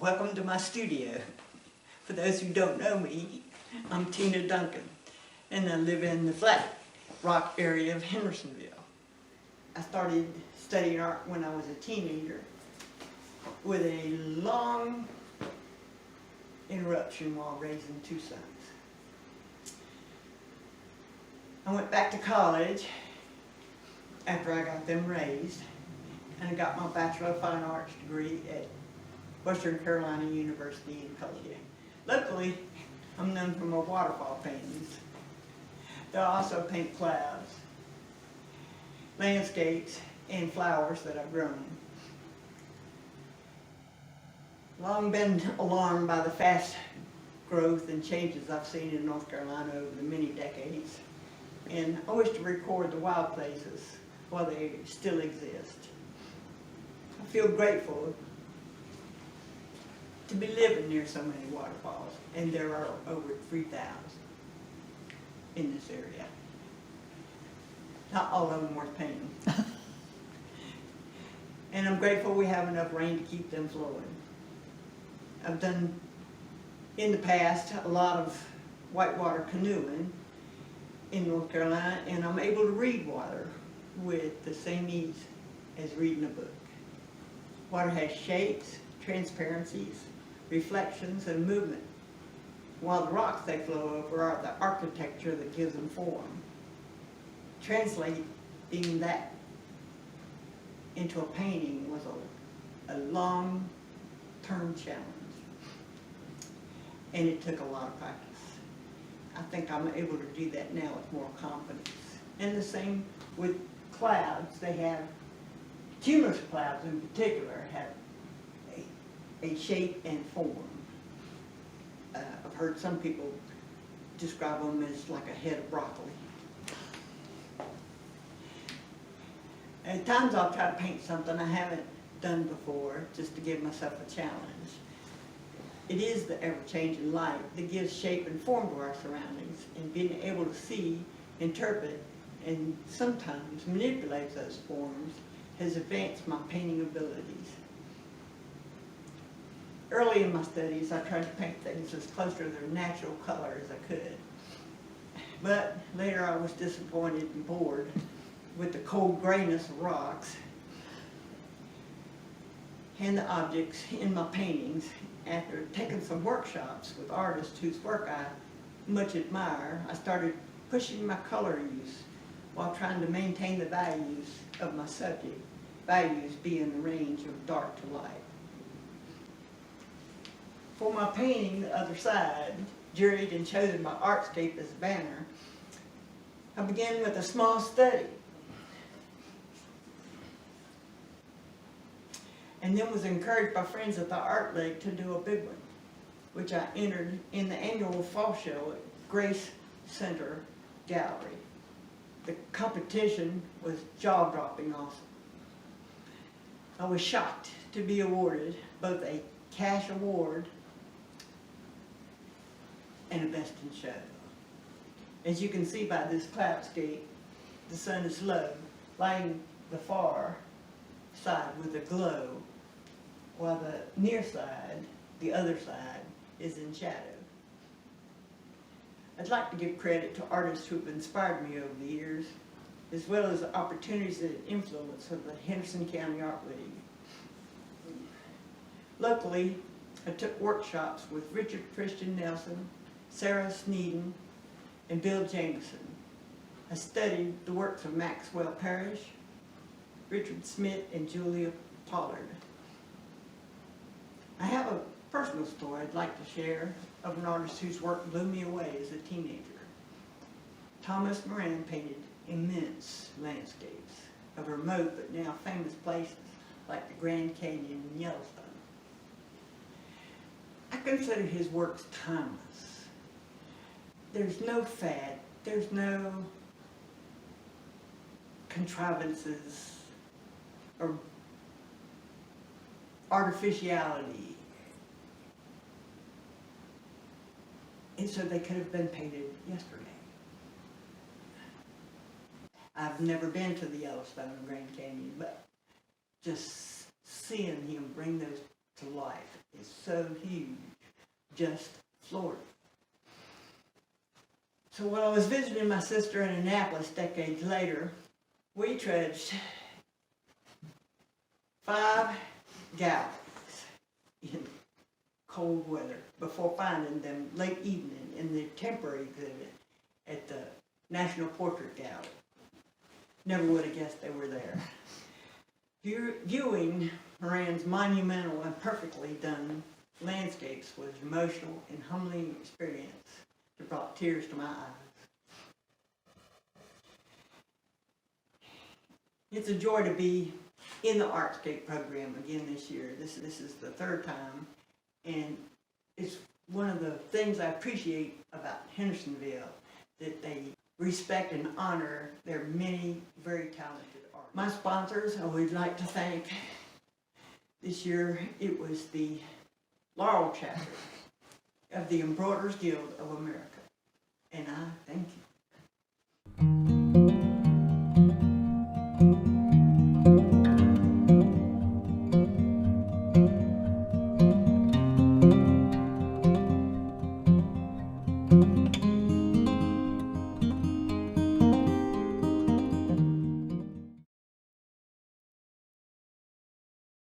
Welcome to my studio. For those who don't know me, I'm Tina Duncan, and I live in the Flat Rock area of Hendersonville. I started studying art when I was a teenager with a long interruption while raising two sons. I went back to college after I got them raised, and I got my Bachelor of Fine Arts degree at Western Carolina University in Collier. Luckily, I'm known for my waterfall paintings. I also paint clouds, landscapes, and flowers that I've grown. Long been alarmed by the fast growth and changes I've seen in North Carolina over the many decades, and I wish to record the wild places while they still exist. I feel grateful to be living near so many waterfalls, and there are over 3,000 in this area. Not all of them worth painting. And I'm grateful we have enough rain to keep them flowing. I've done, in the past, a lot of whitewater canoeing in North Carolina, and I'm able to read water with the same ease as reading a book. Water has shapes, transparencies, reflections, and movement, while the rocks they flow over are the architecture that gives them form. Translating that into a painting was a long-term challenge, and it took a lot of practice. I think I'm able to do that now with more confidence. And the same with clouds. They have, cumulus clouds in particular, have a shape and form. I've heard some people describe them as like a head of broccoli. At times I'll try to paint something I haven't done before just to give myself a challenge. It is the ever-changing light that gives shape and form to our surroundings, and being able to see, interpret, and sometimes manipulate those forms has advanced my painting abilities. Early in my studies, I tried to paint things as close to their natural color as I could. But later I was disappointed and bored with the cold grayness of rocks and the objects in my paintings. After taking some workshops with artists whose work I much admire, I started pushing my color use while trying to maintain the values of my subject, values being the range of dark to light. For my painting, The Other Side, juried and chosen by Artscape as a banner, I began with a small study, and then was encouraged by friends at the Art League to do a big one, which I entered in the annual fall show at Grace Center Gallery. The competition was jaw-dropping awesome. I was shocked to be awarded both a cash award and a best in show. As you can see by this cloudscape, the sun is low, lighting the far side with a glow, while the near side, the other side, is in shadow. I'd like to give credit to artists who have inspired me over the years, as well as the opportunities and influence of the Henderson County Art League. Locally, I took workshops with Richard Christian Nelson, Sarah Sneeden, and Bill Jameson. I studied the works of Maxwell Parrish, Richard Smith, and Julia Pollard. I have a personal story I'd like to share of an artist whose work blew me away as a teenager. Thomas Moran painted immense landscapes of remote but now famous places like the Grand Canyon and Yellowstone. I consider his works timeless. There's no fad, there's no contrivances or artificiality. And so they could have been painted yesterday. I've never been to the Yellowstone or Grand Canyon, but just seeing him bring those to life is so huge, just floored. So while I was visiting my sister in Annapolis decades later, we trudged 5 galleries in cold weather before finding them late evening in the temporary exhibit at the National Portrait Gallery. Never would have guessed they were there. Viewing Moran's monumental and perfectly done landscapes was an emotional and humbling experience that brought tears to my eyes. It's a joy to be in the Artscape program again this year. This is the 3rd time, and it's one of the things I appreciate about Hendersonville, that they respect and honor their many very talented artists. My sponsors, I would like to thank. This year it was the Laurel chapter of the Embroiderers Guild of America, and I thank you.